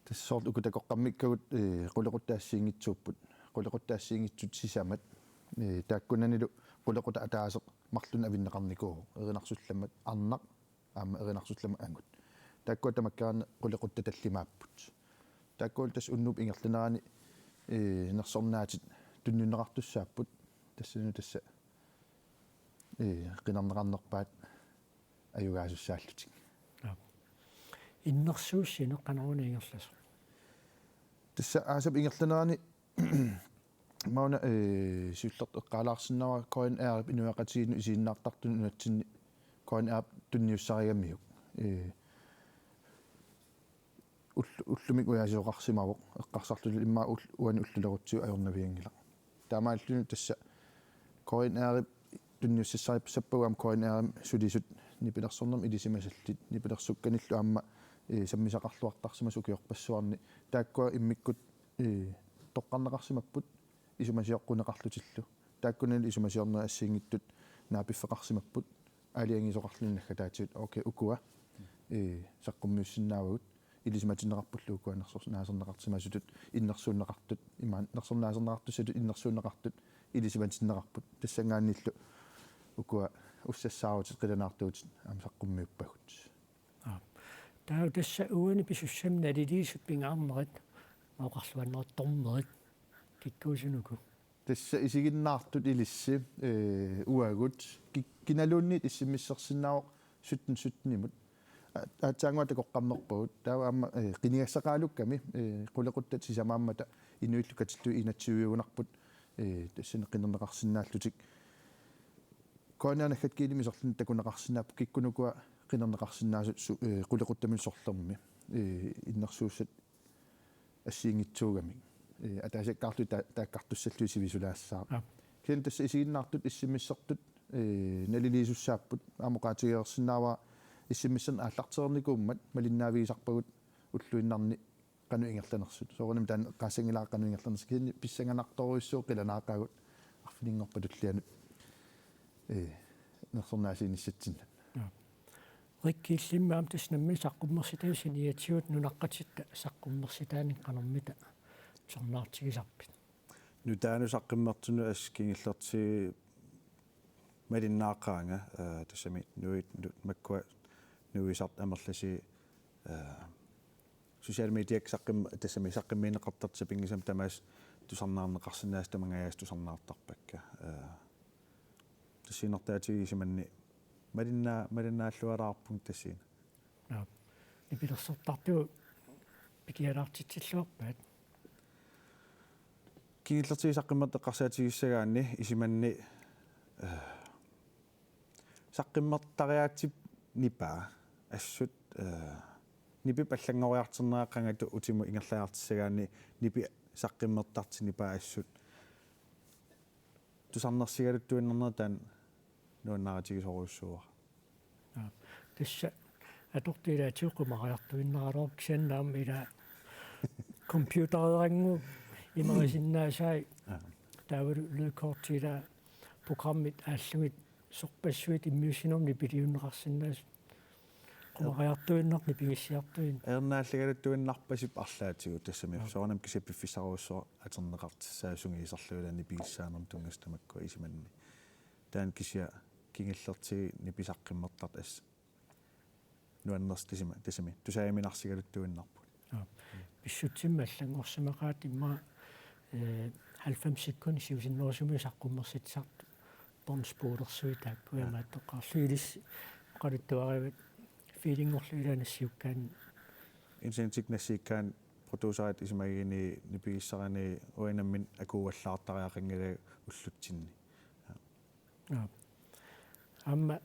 тассоорт укутакоққаммиккагут qulеқуттаассиингитсууппут qulеқуттаассиингитсут сисамат тааккунанилу qulеқута атаасеқ марлун авиннеқарникуу эринарсулламат арнақ аама эринарсуллама ангут тааккуа тамаккаана qulеқутта таллимааппут тааккуул тас уннуп ингерланерани нерсорнаатит туннуннеқартуссааппут тассану тасса qinarneqarnerpaat аюгаасуссааллутик иннерсууссине qaneruuniingерласо тасса аасап ингерланерани мауна суллерт эққалаарсиннава KNR инуақатигину исииннаартартун унатсинни KNR тунниуссаригаммиук уллумик уяасиоқарсимавоқ эққарсарлу имма уани уллулерутсиу ajornaviangila таамааллуну тасса KNR тунниуссассарипсаппагам KNR сулисут нипилерсорнерм илисимасаллит нипилерсукканиллу аама саммисақарлуартарсима сукиорпассуарни тааккуа иммиккут тоққарнеқарсимаппут исумасиоққунеқарлутиллу тааккунали исумасиорнера ассиингиттут наапиффеқарсимаппут алиангисоқарлуннагга таатиут окей укуа саққуммиуссиннаавагут илисиматиннеқарпуллу укуа нерсорнаасернеқартимасутут иннерсууннеқартут имаан нерсорнаасернеқартуссатут иннерсууннеқартут илисиматиннеқарпут тассангаанниллу укуа уссассааруутит қиланаартуутит аама саққуммиуппагут таа тасса уани писуссамна лилиисут пингаарнерит маоқарлуаннерторнерит киккуусунуку тасса исигиннаартут илисси уагут киналууннит иссиммиссерсиннаавоқ суттнимут аатсаангуата коққарнерпагут таа аама қинигассақаалукками qulеқуттат сисамааммата инуиллукатиллу инатсивиугунарпут тассана qinернеқарсинааллутик коонанахат килимисерлун такунеқарсинаап киккунукуа qinернеқарсинаасут qulеқуттамин сорлерми иннерсууссат ассиингитсуугами атаасаккаарту тааккартуссаллу сивисулаассаа кен тасса исигиннаартут иссиммиссертут налилиисуссааппут аамоқаатигерсинаава иссиммиссан ааллартерникууммат малиннаавигисарпагут уллуиннарни qanu ingerlanersut soorunam taan qaasangilaa qanu ingerlanersi kinni pissanganartoruissuu qilanaaqagut arfiniнгорпатуллианут нерсорнаасииниссатсинна риккииллиммаам таснамми саққуммерситаусин иатсиут нунаққатитта саққуммерситаани qanarmita сорнаартигисарпит нутаану саққиммертуну аскингиллерти малиннааққаанга тассами нуит маккуа нуисарт амерласи social media саққим тассами саққимминеқартарти пингисам тамаас тусарнаарнеқарсинаас тамангаяас тусарнаартарпакка тассинертаатигисиманни малиннааллуалаарпун тассина ипилерсертарту пикиалаартитсиллуарпаат кингиллерти саққиммертеққарсаатигиссагаанни исиманни саққиммертариаатип нипаа ассут нипи паллангориартернеаққангату утиму ингерлаартиссагаани нипи саққиммертартинипаа ассут тусарнерсигалуттуиннернер таан нуаннааратигисоруйуссуа тасса атортилаатиуқумариартуиннералоор кисаннаам ила компьютерерангу имарисиннаасаи таавалу лукортила программит ааллугит сорпассуит иммиусинерни пилиуннеқарсиннаас qumariartuinnerni pigissiartuin эрнааллагалуттуиннарпасип арлаатигу тассами соорнам кисаппиффисаруссоо атернеқартиссаасунгиисарлуилани пигиссаанерм тунгастамакку исиманни таан кися кингиллертиги ниписаққиммертарт ас нуаннерс тассами тусааминарсигалуттуиннарпут писсутсимма аллангорсимақаат имма 90 секунд сиусиннерсуми саққуммерситсарт бонспоолерсуи тааккуямааттоққарлуилис qaluttuarivat feelingorluilanassiukkaan инсентикнассиккаан продусерат исмагини нипигиссарани уинаммин акууаллаартариақангала уллутсинни амма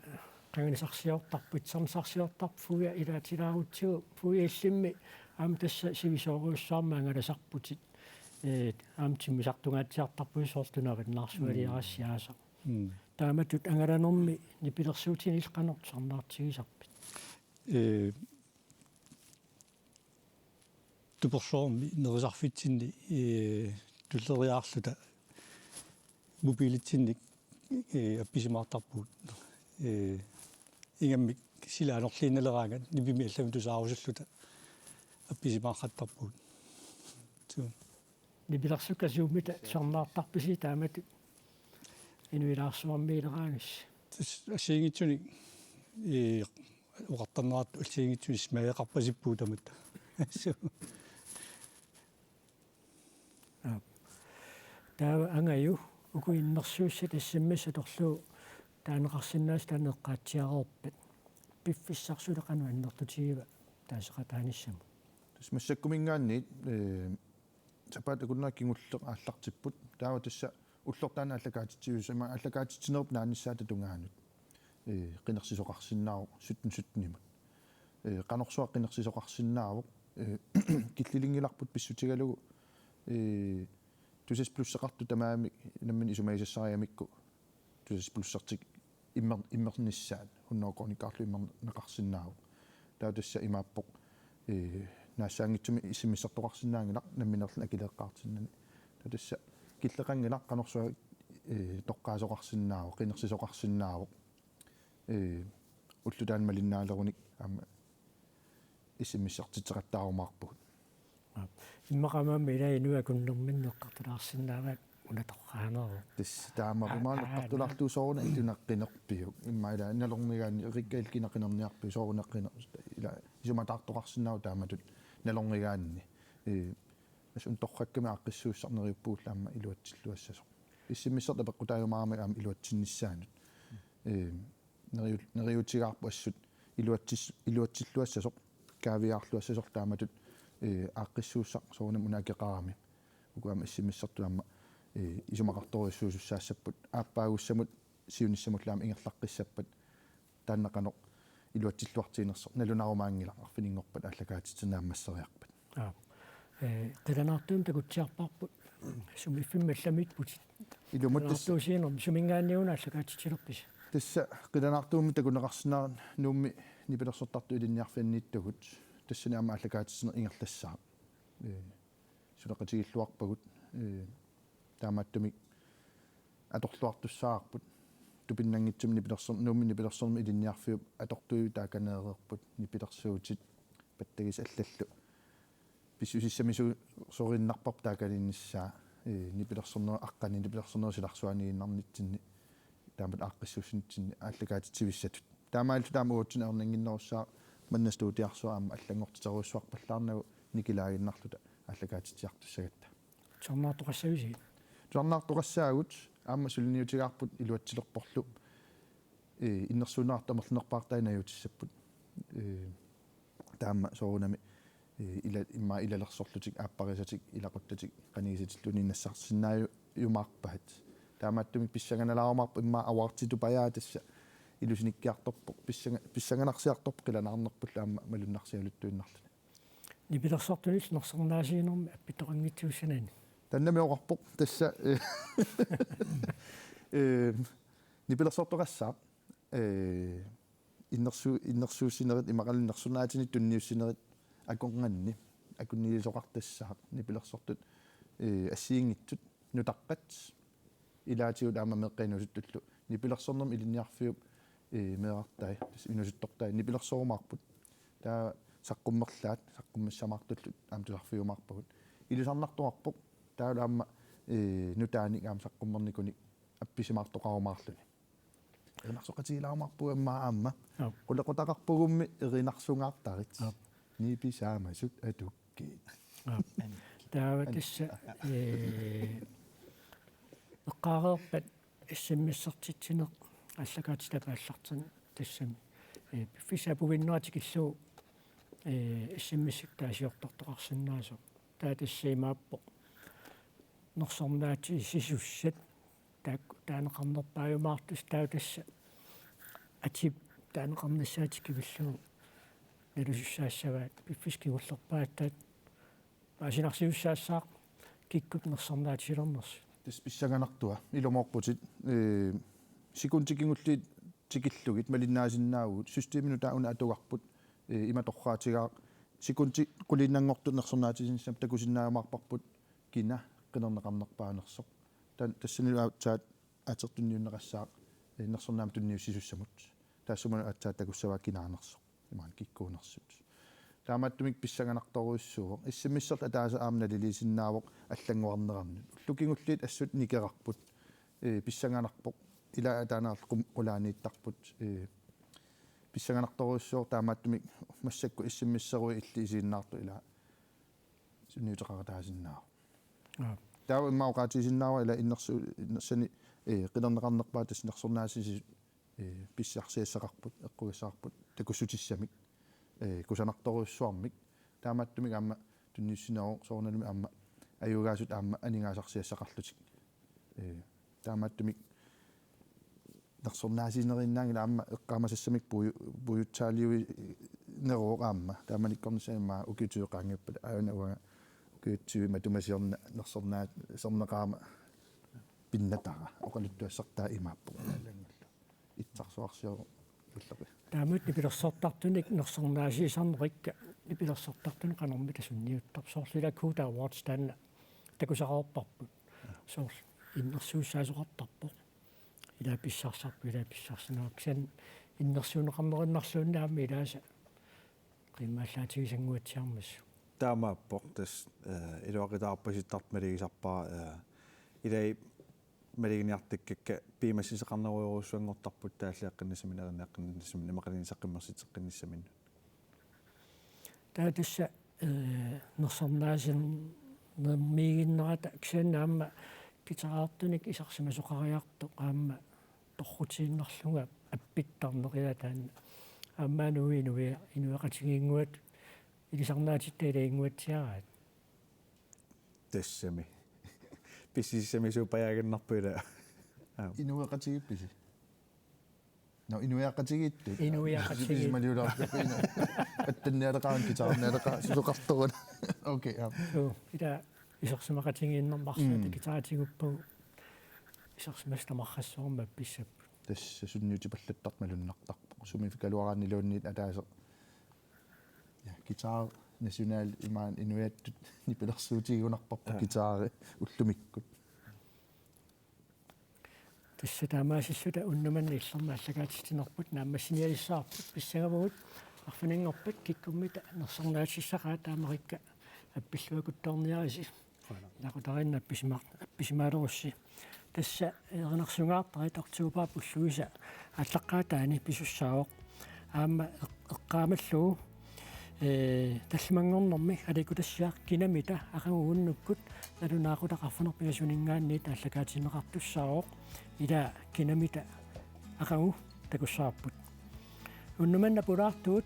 qanganisarsiortarput sarnisarsiortarp fuya ilaatilaarutsigu fuyaillimmi aam tassa sivisooruussaarmaangalasarputit аамтиммисартунгаатсиартарпуисоортунават нарсуалиарассиааса тааматут ангаланерми нипилерсуутин илқанерт сарнаартигисарпит туперсоорми нерисарфитсинни туллериаарлута мобилитсинник апписимаартарпуут ингаммик силаанерлиинналераангат нипими аллами тусаарусуллута апписимааққаттарпуут ту нипилерсукасууммита сарнаартарписи тааматут инуилаарсуармиилераагис ассиингитсуни уқартарнераат ассиингитсуни смаеқарпасиппуу тамат таа ангаю укуиннэрсууссат ассиммаса торлуу таанеқарсинаас таанеққаатсиароорпат пиффиссарсулеқану аннертутигива таасеқатааниссаму тас массаккумингаанни сапаат акуннааккингуллеқ ааллартиппут таава тасса уллортаана аллакаатитсиусама аллакаатитсинерп нааниссаата тунгаанут qinnersisоqarsinnaaru suttunimat qanorsuaq qinnersisоqarsinnaaruq killilingillarput pissutigalugu tusas plusseqartu tamaami nammin isumaissassariamikku tusas plussertik immernissaat hunnoorkorniqarlu immerneqarsinnaaruq tautassa imaappoq naassaangitsumi isimissartoqarsinnaangilaq namminerlun akileeqqaartinnani tautassa killeqangilaq qanorsuaq toqqaasoqarsinnaaruq qinnersisoqarsinnaaruq уллутаан малиннаалеруник аама исиммиссартитеқаттаарумаарпут иммақамаама илаинуа куннэрминнеққартулаарсинааваат унатоққаанеру тис таамарумаалеққартулаартуу соорна итунаққинерпиу иммаила налорнигаани риккаилкинақинерниарпиу соорунаққинер ила исуматаартоқарсинаау тааматут налорнигаанни асун торракками аққиссууссарнериуппууллаама илуатсиллуассасо исиммиссерта пеққутааюмаарами аама илуатсиннissaанут neriutigaarpu assut iluatsillуассасоқ каавиаарлуассасоқ тааматут ааққиссууссақ соонам унаакеқарами укуама иссимиссартулаама исумақарториуссууссаассаппут ааппаагуссамут сиуниссамуллаама ингерлаққиссаппат тааннақанеқ илуатсиллуартиинерсо налунарумаангила арфинингорпат аллакаатитсинааммассериарпат qilanaartuum takutsiarparput sumiffimallamit putit илумуттас туусиинерм сумингаанниуна аллакаатитсилерпис тасса qilanaartuummi takunaqarsinaa nuummi nipilерсортарту илинниарфианнииттагут тассани аама аллакаатитсинер ингерлассаа сулеқатигиллуарпагут таамааттумик аторлуартуссаарпут тупиннангитсум нипилерсер nuummi nipilерсерми илинниарфиуп атортуи тааканеерерпут нипилерсуутит паттагис аллаллу писсусиссамису сориннарпарп таакалиннссаа нипилерсернер аққани нипилерсернер силарсуанииннарнитсинни таамат ааққиссуссинитсинни ааллакаатитсивиссатут таамааллу таама уутсина ернингиннерусsaa маннастуутиарсуа аама аллангортитеруссуарпаллаарнагу никилаагиннарлута ааллакаатитсиартуссагатта сарнаартоқассависи сарнаартоқассаагут аама сулиниутигаарпут илуатсилерпорлу иннерсуунаартамерлунерпаартайнаюутиссаппут таама соорунами ила имма илалерсорлутик ааппарисатик илақуттатик қанигисатиллунинассарсинааю юмаарпаат таамааттумик писсаганалаарумаарпу имма аваартиту паяатасса илусиниккиарторпо писсаганарсиарторп қиланаарнерпулла аама малуннарсиалуттуиннарлуни нипилерсортунис нерсернаасиинерми аппитоқангитсууссанани таннами оqarpoq тасса нипилерсортоқассаа иннерсууссинерит имақалиннерсунаатини тунниуссинерит аконганни акуннилисоқартассаа нипилерсортут ассиингитсут нутаққат илаатигут аама меққинусуттуллу нипилерсорнерм илинниарфиуп меэртай тас инусуттортай нипилерсорумаарпут таа саққуммерлаат саққуммассамаартуллут аама тусарфиумаарпагут илусарнартоқарпоқ таа аама нутааник аама саққуммерникуник апписимаартоқарумаарлуни эринарсоқатигилаармаарпуга аммаа аама қулеқутақарпугумми эринарсунгаартарит ниписаамасут атукки таава тасса эққаареерпат иссиммиссартитсинеқ аллакаатитапааллартин тассами пиффисапугиннуатик иллуу иссиммиссик таасиортортоқарсинаасо таа тассаимааппо норсорнаати сисуссат таанеқарнерпааюмаартус таа тасса атип таанеқарнассаатиккивиллуу налусуссаассаваат пиффискигуллерпааттаат паасинарсиуссаассаақ kikkut nersarnaatisilornersu тас писсаганартуа илумоорпутит сикунтикингуллиит тикиллугит малиннаасиннаавут системину тауна атугарпут иматорраатигаа сикунти кулиннангортут нерсорнаатисинсам такусиннаамаарпарпут кина qinernaqarnerpaanерсоq тассанилу аутсаат атертунниуннеқассаақ нерсорнаам тунниуссисуссамут таассуману аатсаат такуссаваа кинаарнерсоq имаан киккуунерсут таамааттумик писсаганарторуиссуо иссиммиссерла тааса аамна лилисиннаавоқ аллангуарнеқарнут уллукингуллиит ассут никерарпут писсаганарпоқ ила атаанаарлу qulaaniittарпут писсаганарторуиссуо таамааттумик массакку иссиммиссеруи илли исииннаарту ила сунниутеқаратаасиннаа таа иммаоqaатисиннаава ила иннерсани qinernaqarnerpaa таснерсорнаасиси писсарсиассақарпут эққугасаарпут такуссутиссамик кусанарторуиссуармик таамааттумик аама тунниуссинаа соорналми аама аюгаасут аама анигаасарсиассақарлутик таамааттумик нерсорнаасинериннаангила аама эққаамасассамик буютсаалиуи нерооqaamma тааманиккорнисаимаа укитуеқаангиппат аанауга укиутсуи матумасиорна нерсорнаат сорнеқаама пиннатара оқалуттуассартаа имааппу алангулла итсарсуарсио уллапи таамут нипилерсортартуник нерсорнаасисарнерикка нипилерсортартуни канарми тасунниуттар соорлилаккуу тааваат таанна такусараорпарпут соорл иннерсууссаасоқартарпо ила писсарсарпу ила писсарсинааксан иннерсуунеқарнериннарсууннаами илааса qimmallaatigisangуатсиармассу таамааппоқ тас илуақитаарпаситтарт малигисарпаа илай малигиниартиккакка пимассисеқарнеруйоруссуангортарпут тааллиаққиннисаминеринеққиннисамин имақалинисаққиммерситеққинниссамин таатасса нерсорнаасин нермигиннерата аксааннаама китараартуник исарсимасоқариартоқ аама торрутииннарлунга аппиттарнериа таанна аамаануинуи инуақатигингуат илисарнаатиттаилаингуатсиараат тассами писсисами супаяагиннарпуила инуақатигипписи но инуақатигитту инуиақатигит малиулаарпина аттанниалеқаан китаарниалеқаа сусоқарторун окей ида исерсимақатигииннэрмарсаата китаратигуппагу исерсимастамаррассуарма писсап тасса сунниутипаллаттарт малуннартарпо сумификалуарааннилуунниит атааса я гитар национал имаан инуяттут нипилерсуутигунарпарпа гитаари уллумиккут тасса таамаасиссута уннуманни иллернааллагаатистинерпут нааммассиниалиссаарпут писсагавагут арфанингорпат киккуммита нерсорнаатиссақаа таамарикка аппиллуакуттарниариси накутаринна апписимаалерусси тасса эрнерсунгаартари тартуупаа пуллуиса аллаққаатаани писуссаавоқ аама эққаамаллуу таллимангорнэрми аликутассиақ кинамита ақагууннуккут налунаақутақарфанерпигасунингаанни тааллагаатинеқартуссаавоқ ила кинамита ақагу такуссаарпут уннуманна пулаартуут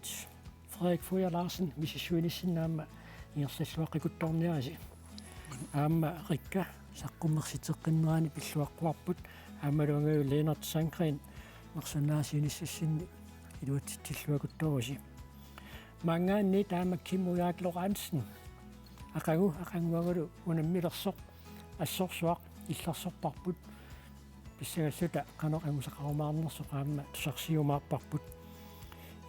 Frederik Fujer Larsen мисисуинissиннаама иерсаллуаққикутторниараси аама рикка саққуммерситеққиннерани пиллуаққуарпут аамалуангаю Lennart Sandgren мерсунаасиниссассинни илуатсиллуакутторуси мангаанни таама Kim Ujak Lorentzen ақангуагалу унаммилерсоқ ассорсуақ иллерсорпарпут писсагассута канеқангусақарумаарнерсоқ аама тусарсиумаарпарпут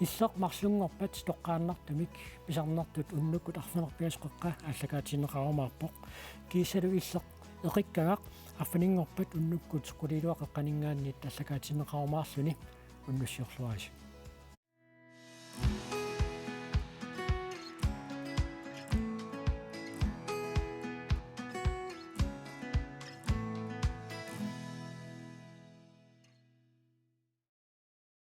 иллеқ марлунгорпат тоққааннартамик писарнартут уннуккут арфанерпиасқоққа аллагаатинеқарумаарпоқ кисалу иллеқ эқиккагақ арфанингорпат уннуккут қулилуақеққанингаанни аллагаатинеқарумаарлуни уннуссиорлуаси